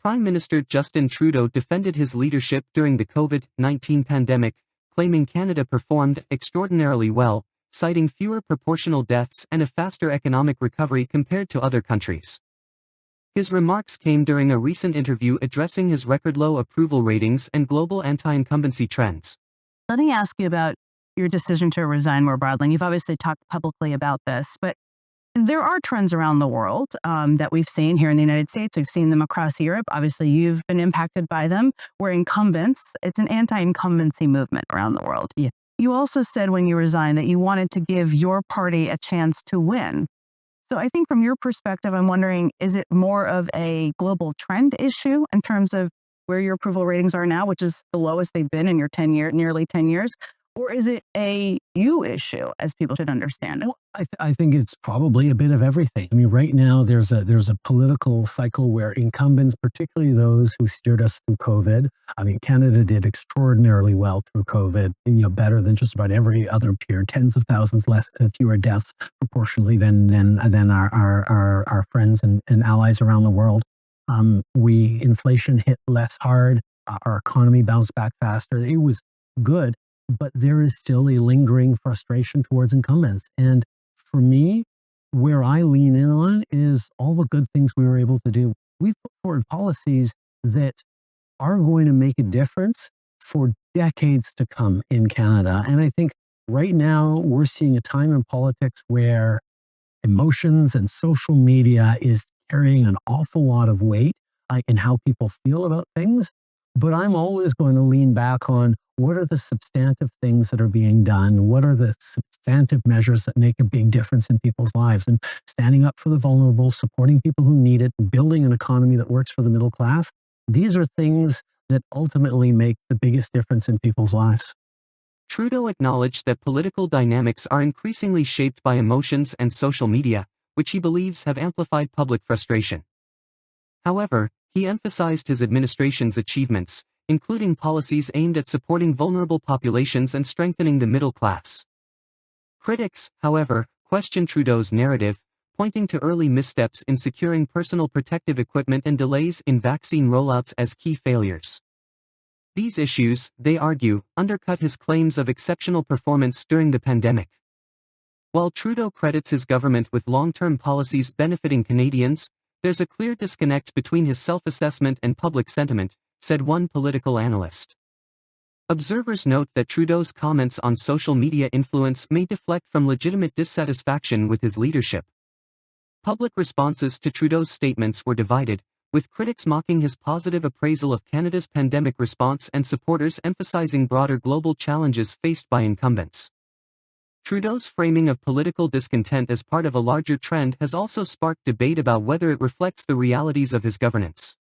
Prime Minister Justin Trudeau defended his leadership during the COVID-19 pandemic, claiming Canada performed extraordinarily well, citing fewer proportional deaths and a faster economic recovery compared to other countries. His remarks came during a recent interview addressing his record-low approval ratings and global anti-incumbency trends. Let me ask you about your decision to resign more broadly. You've obviously talked publicly about this, but there are trends around the world that we've seen here in the United States. We've seen them across Europe. Obviously, you've been impacted by them, where incumbents, it's an anti-incumbency movement around the world. Yeah. You also said when you resigned that you wanted to give your party a chance to win. So I think from your perspective, I'm wondering, is it more of a global trend issue in terms of where your approval ratings are now, which is the lowest they've been in your nearly 10 years? Or is it a you issue, as people should understand it? Well, I think it's probably a bit of everything. I mean, right now there's a political cycle where incumbents, particularly those who steered us through COVID, I mean, Canada did extraordinarily well through COVID, better than just about every other peer, tens of thousands fewer deaths proportionally than our friends and allies around the world. Inflation hit less hard, our economy bounced back faster. It was good. But there is still a lingering frustration towards incumbents. And for me, where I lean in on is all the good things we were able to do. We've put forward policies that are going to make a difference for decades to come in Canada. And I think right now we're seeing a time in politics where emotions and social media is carrying an awful lot of weight in how people feel about things. But I'm always going to lean back on what are the substantive things that are being done? What are the substantive measures that make a big difference in people's lives? And standing up for the vulnerable, supporting people who need it, building an economy that works for the middle class. These are things that ultimately make the biggest difference in people's lives. Trudeau acknowledged that political dynamics are increasingly shaped by emotions and social media, which he believes have amplified public frustration. However, he emphasized his administration's achievements, including policies aimed at supporting vulnerable populations and strengthening the middle class. Critics, however, question Trudeau's narrative, pointing to early missteps in securing personal protective equipment and delays in vaccine rollouts as key failures. These issues, they argue, undercut his claims of exceptional performance during the pandemic. While Trudeau credits his government with long-term policies benefiting Canadians, there's a clear disconnect between his self-assessment and public sentiment, said one political analyst. Observers note that Trudeau's comments on social media influence may deflect from legitimate dissatisfaction with his leadership. Public responses to Trudeau's statements were divided, with critics mocking his positive appraisal of Canada's pandemic response and supporters emphasizing broader global challenges faced by incumbents. Trudeau's framing of political discontent as part of a larger trend has also sparked debate about whether it reflects the realities of his governance.